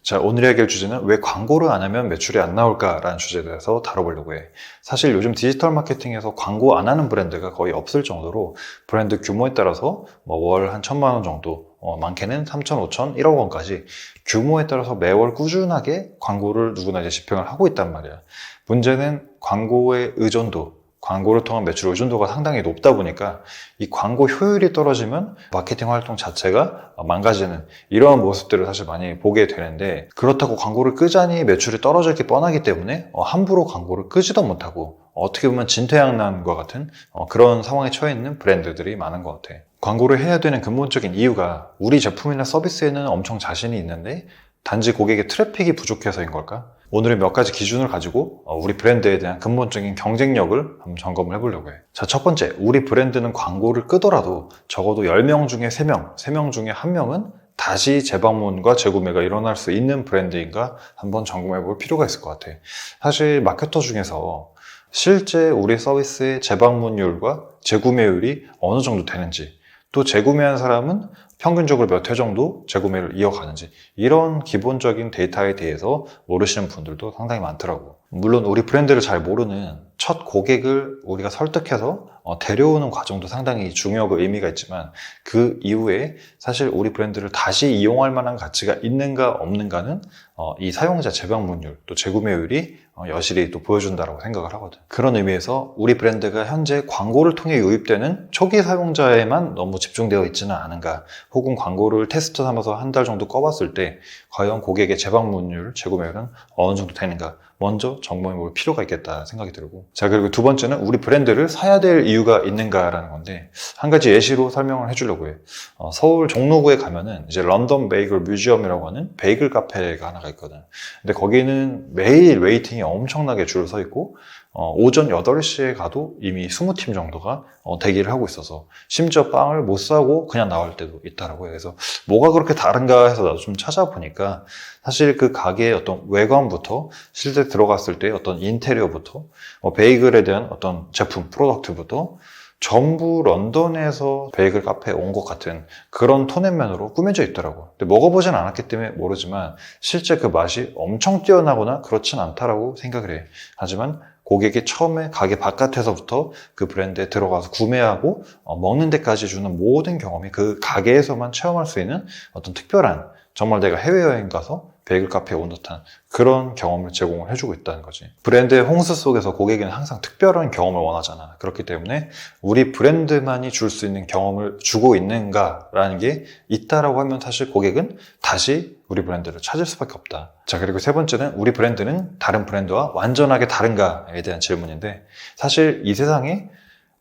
자, 오늘 이야기할 주제는 왜 광고를 안 하면 매출이 안 나올까라는 주제에 대해서 다뤄보려고 해. 사실 요즘 디지털 마케팅에서 광고 안 하는 브랜드가 거의 없을 정도로 브랜드 규모에 따라서 월 한 1,000만 원 정도, 많게는 3천, 5천, 1억 원까지 규모에 따라서 매월 꾸준하게 광고를 누구나 이제 집행을 하고 있단 말이야. 문제는 광고의 의존도, 광고를 통한 매출 의존도가 상당히 높다 보니까 이 광고 효율이 떨어지면 마케팅 활동 자체가 망가지는 이러한 모습들을 사실 많이 보게 되는데, 그렇다고 광고를 끄자니 매출이 떨어질 게 뻔하기 때문에 함부로 광고를 끄지도 못하고 어떻게 보면 진퇴양난과 같은 그런 상황에 처해 있는 브랜드들이 많은 것 같아. 광고를 해야 되는 근본적인 이유가 우리 제품이나 서비스에는 엄청 자신이 있는데 단지 고객의 트래픽이 부족해서인 걸까? 오늘은 몇 가지 기준을 가지고 우리 브랜드에 대한 근본적인 경쟁력을 한번 점검을 해보려고 해. 자, 첫 번째, 우리 브랜드는 광고를 끄더라도 적어도 10명 중에 3명, 3명 중에 1명은 다시 재방문과 재구매가 일어날 수 있는 브랜드인가 한번 점검해 볼 필요가 있을 것 같아. 사실 마케터 중에서 실제 우리 서비스의 재방문율과 재구매율이 어느 정도 되는지, 또 재구매한 사람은 평균적으로 몇 회 정도 재구매를 이어가는지, 이런 기본적인 데이터에 대해서 모르시는 분들도 상당히 많더라고. 물론 우리 브랜드를 잘 모르는 첫 고객을 우리가 설득해서 데려오는 과정도 상당히 중요하고 의미가 있지만, 그 이후에 사실 우리 브랜드를 다시 이용할 만한 가치가 있는가 없는가는 이 사용자 재방문율 또 재구매율이 여실히 또 보여준다고 생각을 하거든. 그런 의미에서 우리 브랜드가 현재 광고를 통해 유입되는 초기 사용자에만 너무 집중되어 있지는 않은가, 혹은 광고를 테스트 삼아서 한 달 정도 꺼봤을 때 과연 고객의 재방문율, 재구매율은 어느 정도 되는가, 먼저 점검해 볼 필요가 있겠다 생각이 들고. 자, 그리고 두 번째는 우리 브랜드를 사야 될 이유가 있는가라는 건데, 한 가지 예시로 설명을 해주려고 해. 서울 종로구에 가면은 이제 런던 베이글 뮤지엄이라고 하는 베이글 카페가 하나가 있거든. 근데 거기는 매일 웨이팅이 엄청나게 줄을 서 있고 오전 8시에 가도 이미 20팀 정도가 대기를 하고 있어서 심지어 빵을 못 사고 그냥 나올 때도 있더라고요. 그래서 뭐가 그렇게 다른가 해서 나도 좀 찾아보니까 사실 그 가게의 어떤 외관부터 실제 들어갔을 때 어떤 인테리어부터 베이글에 대한 어떤 제품, 프로덕트부터 전부 런던에서 베이글 카페에 온 것 같은 그런 톤앤맨으로 꾸며져 있더라고. 근데 먹어보진 않았기 때문에 모르지만 실제 그 맛이 엄청 뛰어나거나 그렇진 않다라고 생각을 해. 하지만 고객이 처음에 가게 바깥에서부터 그 브랜드에 들어가서 구매하고 먹는 데까지 주는 모든 경험이 그 가게에서만 체험할 수 있는 어떤 특별한, 정말 내가 해외여행 가서 베이글 카페에 온 듯한 그런 경험을 제공을 해주고 있다는 거지. 브랜드의 홍수 속에서 고객은 항상 특별한 경험을 원하잖아. 그렇기 때문에 우리 브랜드만이 줄 수 있는 경험을 주고 있는가라는 게 있다라고 하면 사실 고객은 다시 우리 브랜드를 찾을 수밖에 없다. 자, 그리고 세 번째는 우리 브랜드는 다른 브랜드와 완전하게 다른가에 대한 질문인데, 사실 이 세상에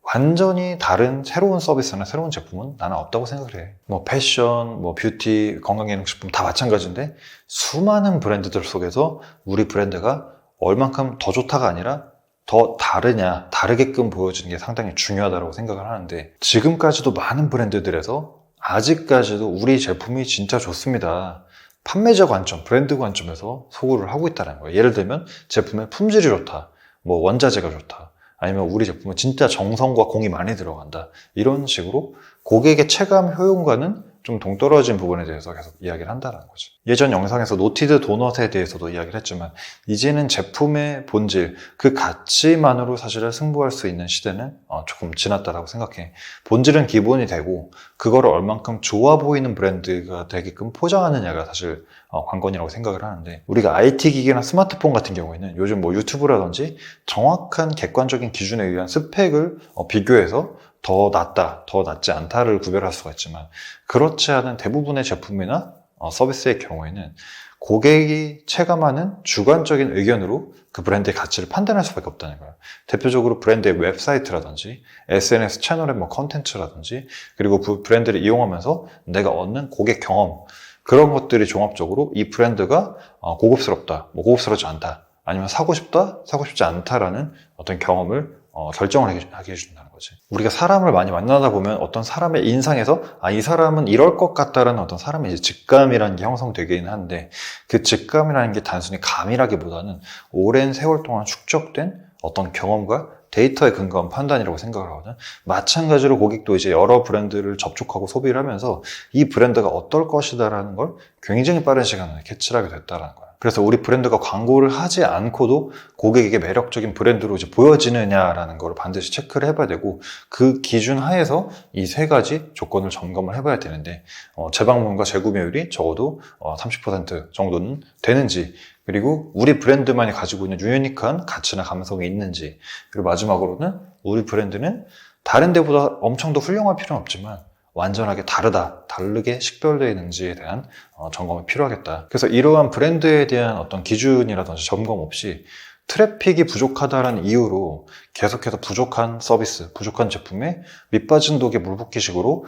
완전히 다른 새로운 서비스나 새로운 제품은 나는 없다고 생각을 해. 패션, 뷰티, 건강기능식품 다 마찬가지인데 수많은 브랜드들 속에서 우리 브랜드가 얼만큼 더 좋다가 아니라 더 다르냐, 다르게끔 보여주는 게 상당히 중요하다고 생각을 하는데, 지금까지도 많은 브랜드들에서 아직까지도 우리 제품이 진짜 좋습니다, 판매자 관점, 브랜드 관점에서 소구를 하고 있다는 거예요. 예를 들면 제품의 품질이 좋다, 원자재가 좋다, 아니면 우리 제품은 진짜 정성과 공이 많이 들어간다, 이런 식으로 고객의 체감 효용과는 좀 동떨어진 부분에 대해서 계속 이야기를 한다는 거죠. 예전 영상에서 노티드 도넛에 대해서도 이야기를 했지만, 이제는 제품의 본질, 그 가치만으로 사실은 승부할 수 있는 시대는 조금 지났다라고 생각해. 본질은 기본이 되고 그거를 얼만큼 좋아 보이는 브랜드가 되게끔 포장하느냐가 사실 관건이라고 생각을 하는데, 우리가 IT 기기나 스마트폰 같은 경우에는 요즘 유튜브라든지 정확한 객관적인 기준에 의한 스펙을 비교해서 더 낫다, 더 낫지 않다를 구별할 수가 있지만, 그렇지 않은 대부분의 제품이나 서비스의 경우에는 고객이 체감하는 주관적인 의견으로 그 브랜드의 가치를 판단할 수밖에 없다는 거예요. 대표적으로 브랜드의 웹사이트라든지 SNS 채널의 컨텐츠라든지, 그리고 그 브랜드를 이용하면서 내가 얻는 고객 경험, 그런 것들이 종합적으로 이 브랜드가 고급스럽다, 고급스럽지 않다, 아니면 사고 싶다, 사고 싶지 않다라는 어떤 경험을 결정을 하게 해준다는 거지. 우리가 사람을 많이 만나다 보면 어떤 사람의 인상에서 이 사람은 이럴 것 같다라는 어떤 사람의 이제 직감이라는 게 형성되긴 하는데, 그 직감이라는 게 단순히 감이라기보다는 오랜 세월 동안 축적된 어떤 경험과 데이터에 근거한 판단이라고 생각을 하거든. 마찬가지로 고객도 이제 여러 브랜드를 접촉하고 소비를 하면서 이 브랜드가 어떨 것이다라는 걸 굉장히 빠른 시간 안에 캐치를 하게 됐다라는 거야. 그래서 우리 브랜드가 광고를 하지 않고도 고객에게 매력적인 브랜드로 이제 보여지느냐라는 걸 반드시 체크를 해봐야 되고, 그 기준 하에서 이 세 가지 조건을 점검을 해봐야 되는데, 재방문과 재구매율이 적어도 30% 정도는 되는지, 그리고 우리 브랜드만이 가지고 있는 유니크한 가치나 감성이 있는지, 그리고 마지막으로는 우리 브랜드는 다른 데보다 엄청 더 훌륭할 필요는 없지만 완전하게 다르게 식별되어 있는지에 대한 점검이 필요하겠다. 그래서 이러한 브랜드에 대한 어떤 기준이라든지 점검 없이 트래픽이 부족하다는 이유로 계속해서 부족한 서비스, 부족한 제품에 밑빠진 독에 물 붓기식으로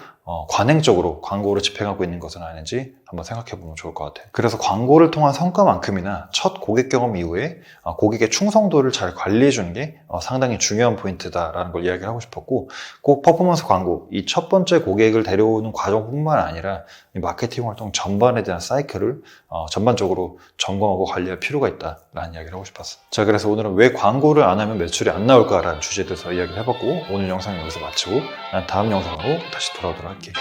관행적으로 광고를 집행하고 있는 것은 아닌지 한번 생각해보면 좋을 것 같아요. 그래서 광고를 통한 성과만큼이나 첫 고객 경험 이후에 고객의 충성도를 잘 관리해주는 게 상당히 중요한 포인트다라는 걸 이야기를 하고 싶었고, 꼭 퍼포먼스 광고, 이 첫 번째 고객을 데려오는 과정뿐만 아니라 이 마케팅 활동 전반에 대한 사이클을 전반적으로 점검하고 관리할 필요가 있다라는 이야기를 하고 싶었어. 자, 그래서 오늘은 왜 광고를 안 하면 매출이 안 나올까라는 주제에 대해서 이야기를 해봤고, 오늘 영상은 여기서 마치고 난 다음 영상으로 다시 돌아오도록 할게.